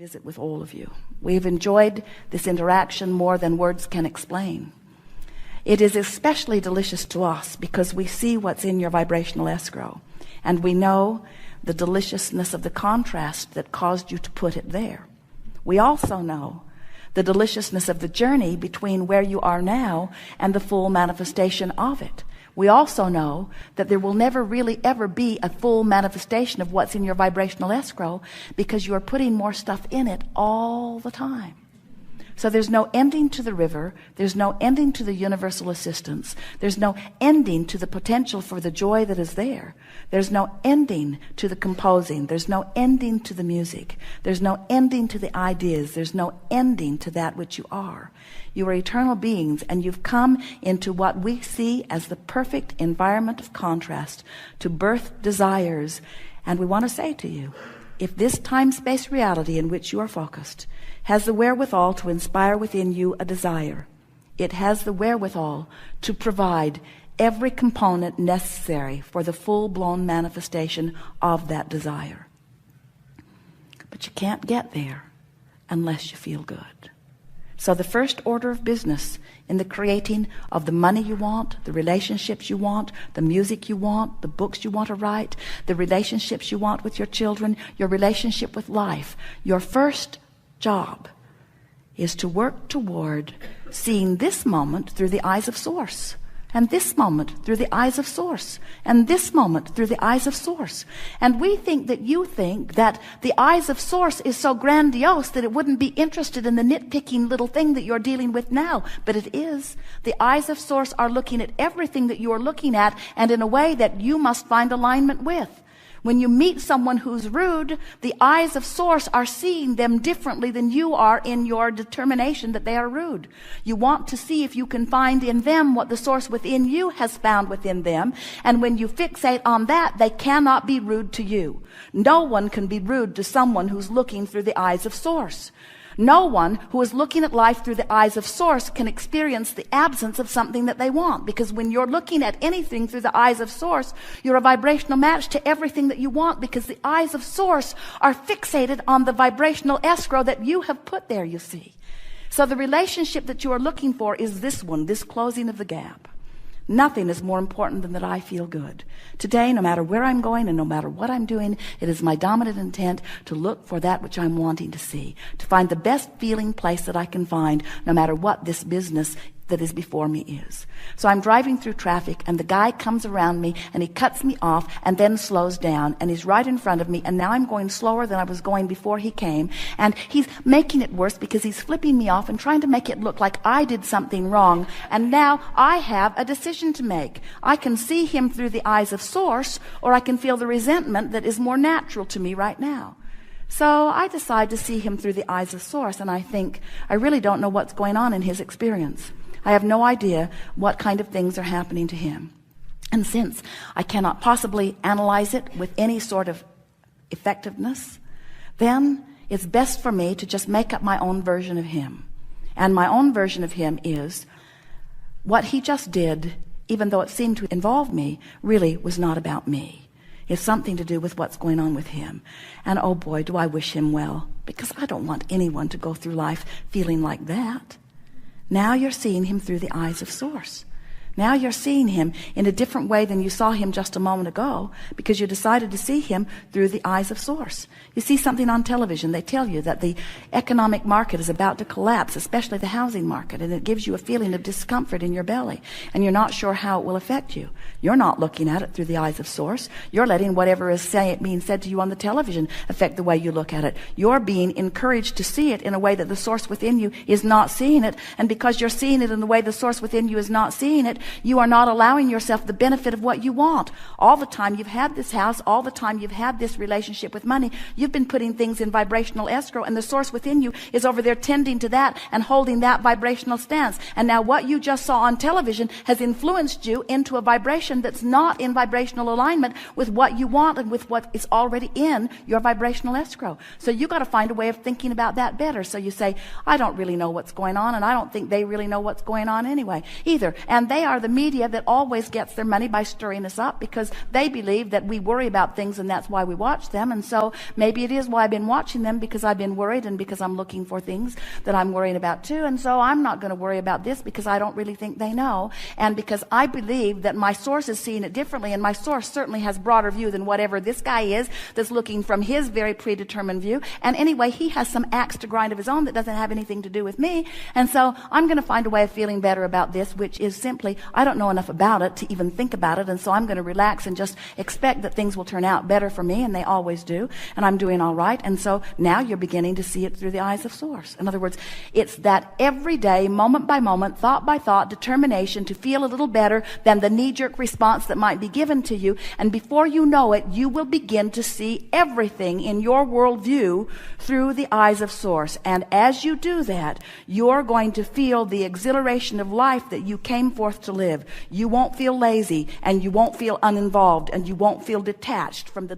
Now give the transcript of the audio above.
Visit with all of you. We've enjoyed this interaction more than words can explain. It is especially delicious to us because we see what's in your vibrational escrow, and we know the deliciousness of the contrast that caused you to put it there. We also know the deliciousness of the journey between where you are now and the full manifestation of it. We also know that there will never really ever be a full manifestation of what's in your vibrational escrow because you are putting more stuff in it all the time. So there's no ending to the river. There's no ending to the universal assistance. There's no ending to the potential for the joy that is there. There's no ending to the composing. There's no ending to the music. There's no ending to the ideas. There's no ending to that which you are. You are eternal beings, and you've come into what we see as the perfect environment of contrast to birth desires. And we want to say to you, if this time-space reality in which you are focused has the wherewithal to inspire within you a desire, it has the wherewithal to provide every component necessary for the full-blown manifestation of that desire. But you can't get there unless you feel good. So the first order of business in the creating of the money you want, the relationships you want, the music you want, the books you want to write, the relationships you want with your children, your relationship with life, your first job is to work toward seeing this moment through the eyes of Source, and this moment through the eyes of Source, and this moment through the eyes of Source. And we think that you think that the eyes of Source is so grandiose that it wouldn't be interested in the nitpicking little thing that you're dealing with now. But it is. The eyes of Source are looking at everything that you are looking at, and in a way that you must find alignment with. When you meet someone who's rude, the eyes of Source are seeing them differently than you are in your determination that they are rude. You want to see if you can find in them what the Source within you has found within them. And when you fixate on that, they cannot be rude to you. No one can be rude to someone who's looking through the eyes of Source. No one who is looking at life through the eyes of Source can experience the absence of something that they want. Because when you're looking at anything through the eyes of Source, you're a vibrational match to everything that you want, because the eyes of Source are fixated on the vibrational escrow that you have put there, you see. So the relationship that you are looking for is this one, this closing of the gap. Nothing is more important than that I feel good. Today, no matter where I'm going and no matter what I'm doing, it is my dominant intent to look for that which I'm wanting to see, to find the best feeling place that I can find, no matter what this business that is before me is. So I'm driving through traffic, and the guy comes around me and he cuts me off and then slows down, and he's right in front of me, and now I'm going slower than I was going before he came, and he's making it worse because he's flipping me off and trying to make it look like I did something wrong. And now I have a decision to make. I can see him through the eyes of Source, or I can feel the resentment that is more natural to me right now. So I decide to see him through the eyes of Source, and I think, I really don't know what's going on in his experience. I have no idea what kind of things are happening to him. And since I cannot possibly analyze it with any sort of effectiveness, then it's best for me to just make up my own version of him. And my own version of him is what he just did, even though it seemed to involve me, really was not about me. It's something to do with what's going on with him. And oh boy, do I wish him well, because I don't want anyone to go through life feeling like that. Now you're seeing him through the eyes of Source. Now you're seeing him in a different way than you saw him just a moment ago, because you decided to see him through the eyes of Source. You see something on television, they tell you that the economic market is about to collapse, especially the housing market, and it gives you a feeling of discomfort in your belly, and you're not sure how it will affect you. You're not looking at it through the eyes of Source. You're letting whatever is being said to you on the television affect the way you look at it. You're being encouraged to see it in a way that the Source within you is not seeing it, and because you're seeing it in the way the Source within you is not seeing it, you are not allowing yourself the benefit of what you want. All the time you've had this house, all the time you've had this relationship with money, you've been putting things in vibrational escrow, and the Source within you is over there tending to that and holding that vibrational stance. And now what you just saw on television has influenced you into a vibration that's not in vibrational alignment with what you want and with what is already in your vibrational escrow. So you got to find a way of thinking about that better. So you say, I don't really know what's going on, and I don't think they really know what's going on anyway either. And they are the media that always gets their money by stirring us up, because they believe that we worry about things and that's why we watch them. And so maybe it is why I've been watching them, because I've been worried and because I'm looking for things that I'm worrying about too. And so I'm not going to worry about this because I don't really think they know. And because I believe that my source is seeing it differently, and my source certainly has broader view than whatever this guy is that's looking from his very predetermined view. And anyway, he has some axe to grind of his own that doesn't have anything to do with me. And so I'm going to find a way of feeling better about this, which is simply, I don't know enough about it to even think about it. And so I'm going to relax and just expect that things will turn out better for me, and they always do. And I'm doing all right. And so now you're beginning to see it through the eyes of source. In other words, it's that everyday, moment by moment, thought by thought determination to feel a little better than the knee-jerk response that might be given to you. And before you know it, you will begin to see everything in your worldview through the eyes of source. And as you do that, you're going to feel the exhilaration of life that you came forth to live. You won't feel lazy, and you won't feel uninvolved, and you won't feel detached from the